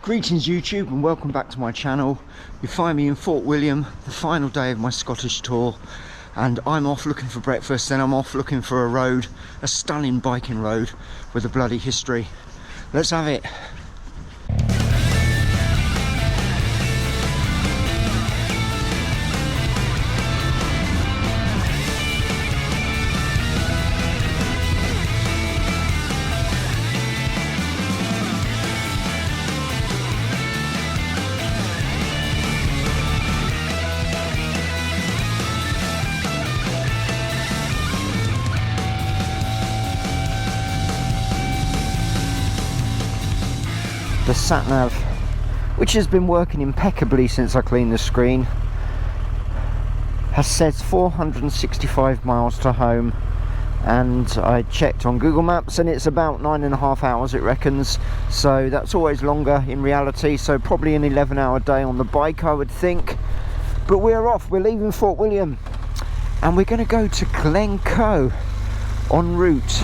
Greetings YouTube and welcome back to my channel. You find me in Fort William, the final day of my Scottish tour, and I'm off looking for breakfast, then I'm off looking for a road, a stunning biking road with a bloody history. Let's have it. The sat-nav, which has been working impeccably since I cleaned the screen, has said 465 miles to home, and I checked on Google Maps and it's about 9.5 hours it reckons, so that's always longer in reality, so probably an 11-hour day on the bike I would think. But we're off, we're leaving Fort William and we're going to go to Glen Coe en route,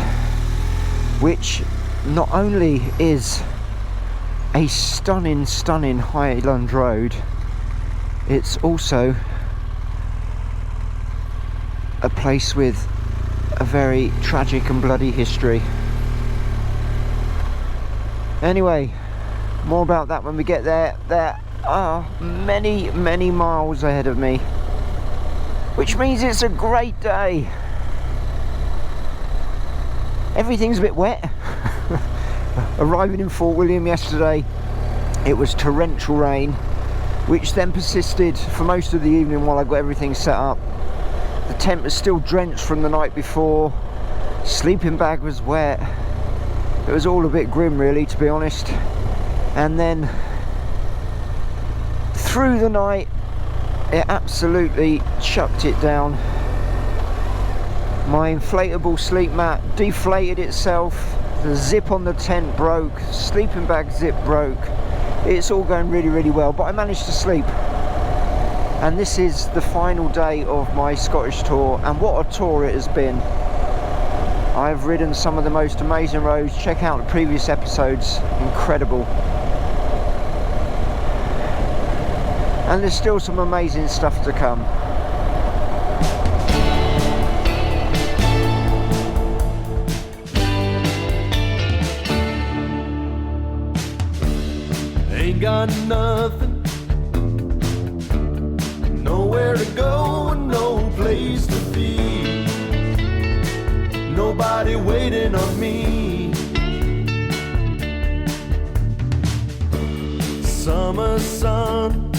which not only is a stunning highland road, it's also a place with a very tragic and bloody history. Anyway, more about that when we get there. There are many miles ahead of me, which means it's a great day. Everything's a bit wet. Arriving in Fort William yesterday, it was torrential rain, which then persisted for most of the evening while I got everything set up. The tent was still drenched from the night before, sleeping bag was wet. It was all a bit grim really, to be honest. And then through the night it absolutely chucked it down. My inflatable sleep mat deflated itself. The zip on the tent broke, sleeping bag zip broke. It's all going really well, but I managed to sleep. And this is the final day of my Scottish tour, and what a tour it has been. I've ridden some of the most amazing roads. Check out the previous episodes, incredible. And there's still some amazing stuff to come. Ain't got nothing, nowhere to go and no place to be, nobody waiting on me. Summer sun,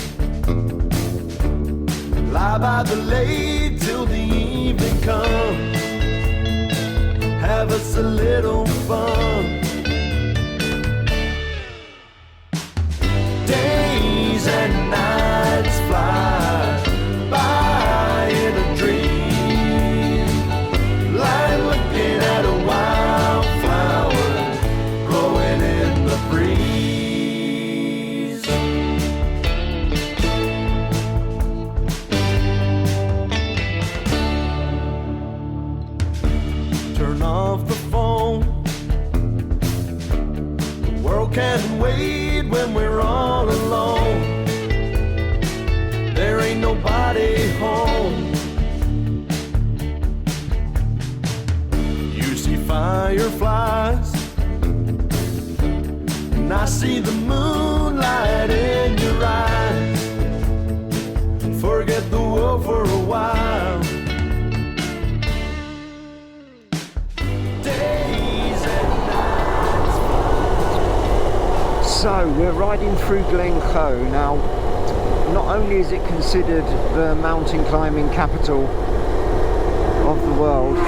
lie by the lake till the evening comes, have us a little fun. Days and nights fly by in a dream, like looking at a wildflower growing in the breeze. Turn off the phone, the world can't wait when we're all alone. There ain't nobody home. You see fireflies, and I see the moonlight in your eyes. Forget the world for a while. Days and nights. So we're riding through Glencoe now. Not only is it considered the mountain climbing capital of the world,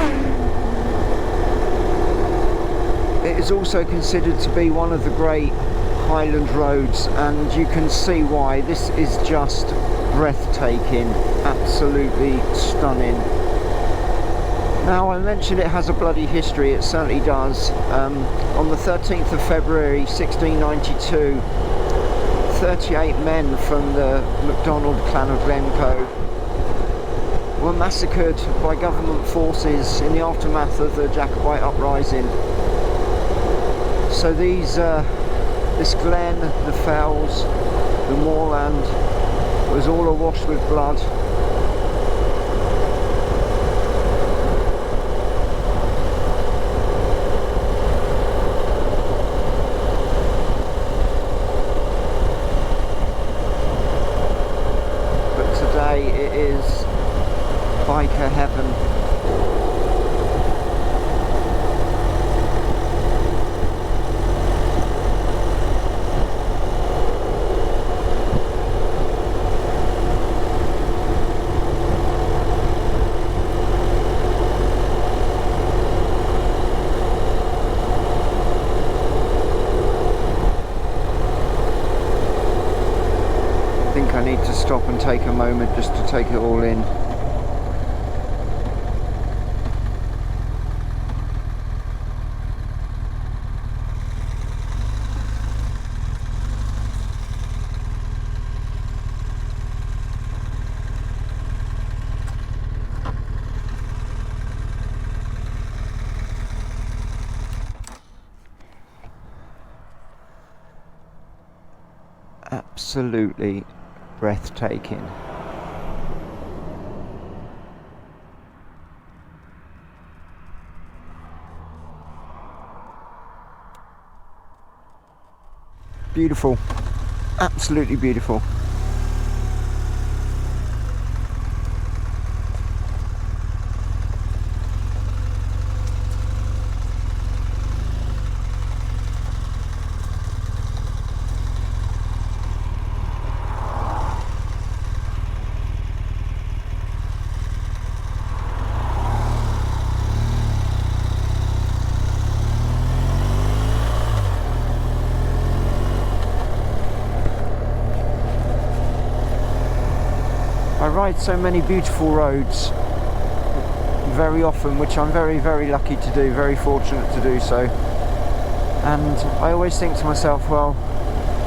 it is also considered to be one of the great highland roads, and you can see why. This is just breathtaking, absolutely stunning. Now, I mentioned it has a bloody history, it certainly does. On the 13th of February 1692, 38 men from the MacDonald clan of Glencoe were massacred by government forces in the aftermath of the Jacobite uprising. So these This glen, the fells, the moorland was all awash with blood. But today it is biker heaven. I need to stop and take a moment just to take it all in. Absolutely breathtaking. Beautiful, absolutely beautiful. I ride so many beautiful roads very often, which I'm very, very lucky to do, very fortunate to do so. And I always think to myself, well,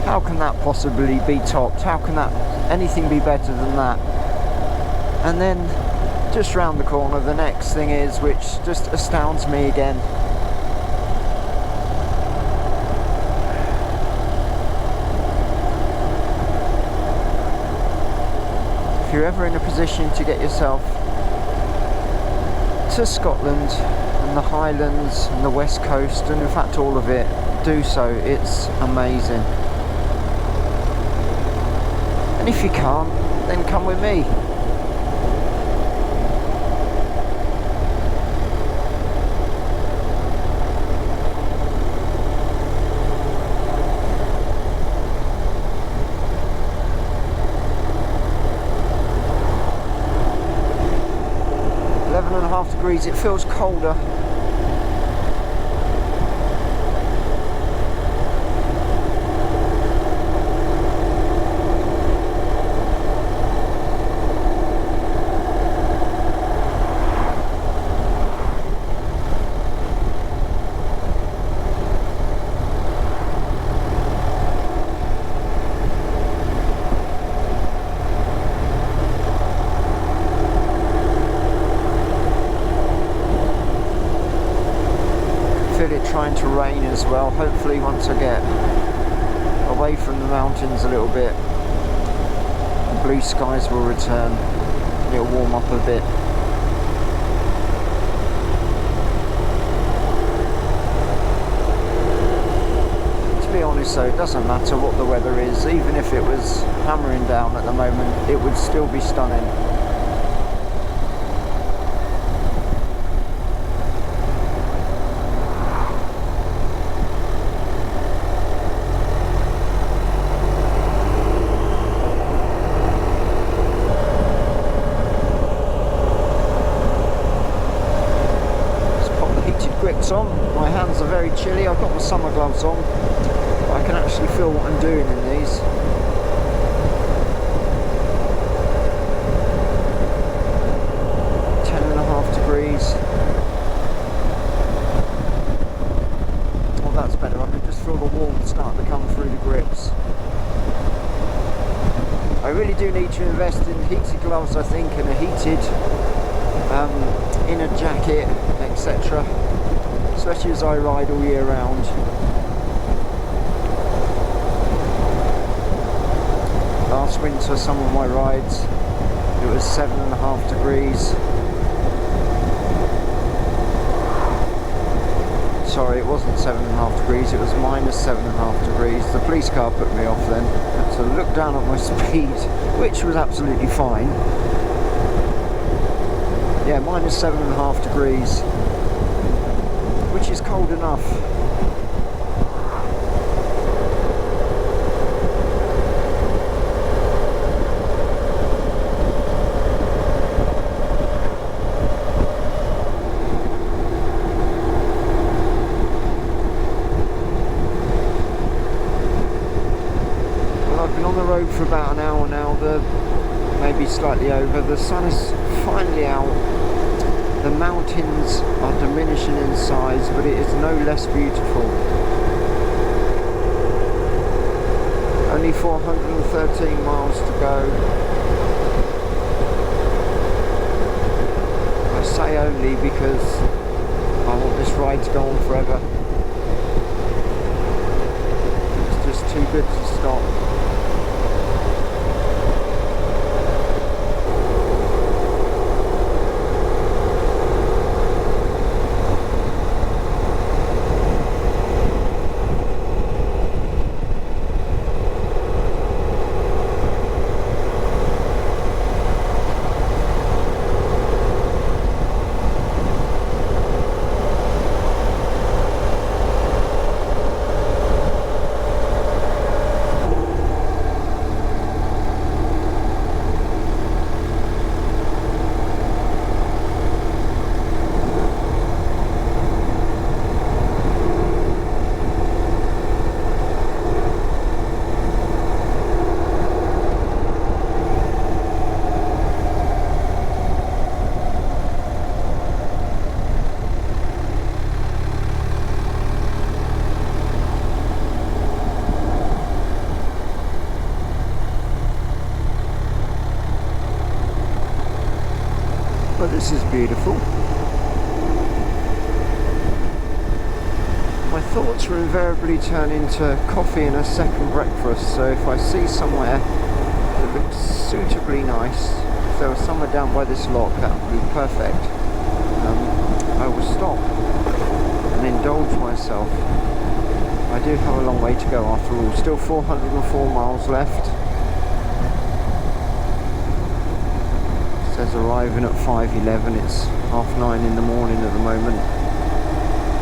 how can that possibly be topped? How can that anything be better than that? And then just round the corner, the next thing is, which just astounds me again. If you're ever in a position to get yourself to Scotland and the Highlands and the West Coast, and in fact all of it, do so. It's amazing. And if you can't, then come with me. Degrees, it feels colder. Trying to rain as well. Hopefully once I get away from the mountains a little bit, the blue skies will return. It'll warm up a bit. To be honest though, it doesn't matter what the weather is. Even if it was hammering down at the moment, it would still be stunning. 6 on. My hands are very chilly. I've got my summer gloves on, but I can actually feel what I'm doing in these. That's better. I can just feel the warmth starting to come through the grips. I really do need to invest in heated gloves, I think, and a heated inner jacket, etc. Especially as I ride all year round. winter, some of my rides, it was 7.5 degrees. Sorry, it wasn't 7.5 degrees, it was -7.5 degrees. The police car put me off then. I had to look down at my speed, which was absolutely fine. Yeah, -7.5 degrees, which is cold enough. For about an hour now, maybe slightly over. The sun is finally out. The mountains are diminishing in size, but it is no less beautiful. Only 413 miles to go. I say only because I want this ride to go on forever. It's just too good to stop. But this is beautiful. My thoughts will invariably turn into coffee and a second breakfast, so if I see somewhere that looks suitably nice, if there was somewhere down by this lock that would be perfect, I will stop and indulge myself. I do have a long way to go after all, still 404 miles left. Says arriving at 5:11, it's 9:30 in the morning at the moment.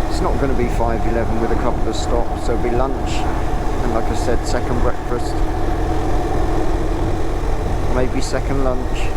It's not going to be 5:11 with a couple of stops, there'll be lunch and, like I said, second breakfast, maybe second lunch.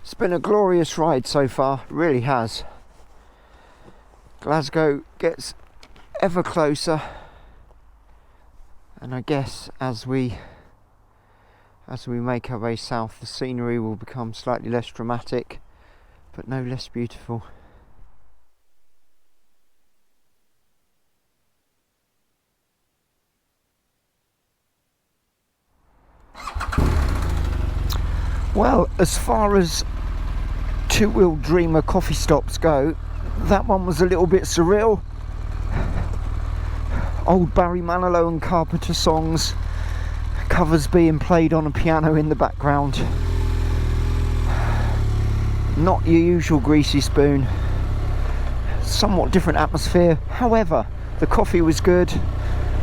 It's been a glorious ride so far, it really has. Glasgow gets ever closer. And I guess as we make our way south, the scenery will become slightly less dramatic, but no less beautiful. Well, as far as two-wheel dreamer coffee stops go, that one was a little bit surreal. Old Barry Manilow and Carpenter songs, covers being played on a piano in the background. Not your usual Greasy Spoon. Somewhat different atmosphere. However, the coffee was good,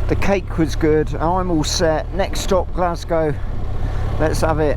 the cake was good. I'm all set. Next stop, Glasgow. Let's have it.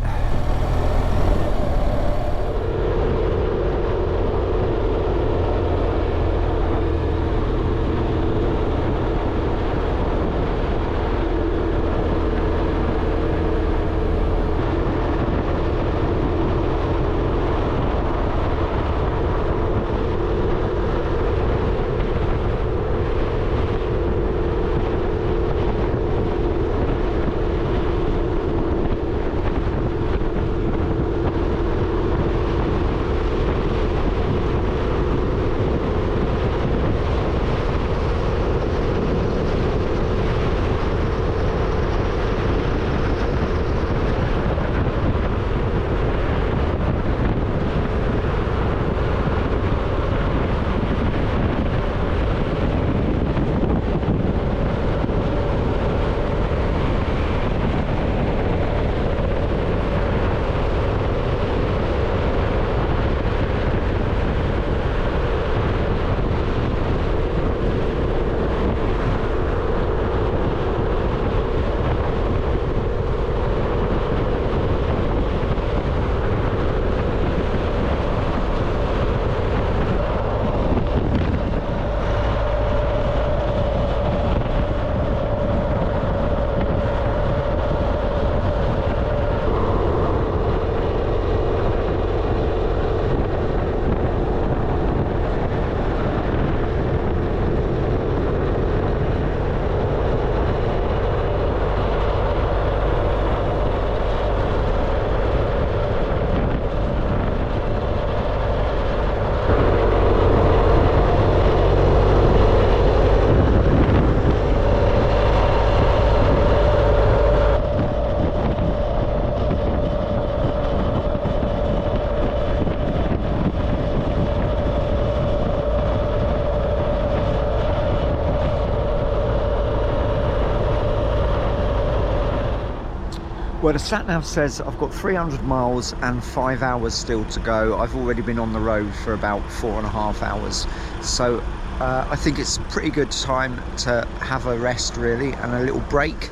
Well, the sat-nav says I've got 300 miles and 5 hours still to go. I've already been on the road for about 4.5 hours. So I think it's a pretty good time to have a rest, really, and a little break.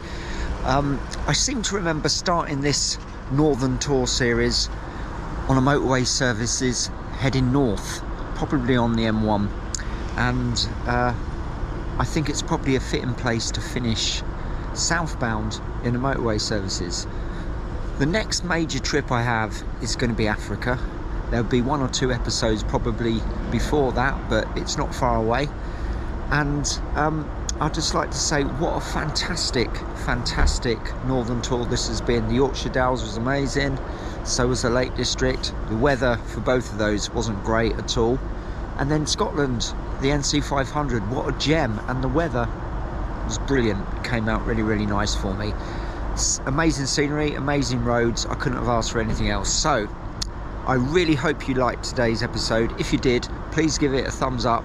I seem to remember starting this Northern Tour series on a motorway services heading north, probably on the M1. And I think it's probably a fitting place to finish southbound in the motorway services. The next major trip I have is going to be Africa. There'll be 1 or 2 episodes probably before that, but it's not far away. And I'd just like to say what a fantastic Northern Tour this has been. The Yorkshire Dales was amazing, so was the Lake District. The weather for both of those wasn't great at all. And then Scotland, the NC 500, what a gem, and the weather was brilliant. It came out really nice for me. It's amazing scenery, amazing roads. I couldn't have asked for anything else. So I really hope you liked today's episode. If you did, please give it a thumbs up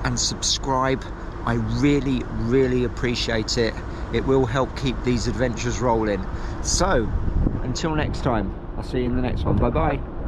and subscribe. I really appreciate it. It will help keep these adventures rolling. So until next time, I'll see you in the next one. Bye bye.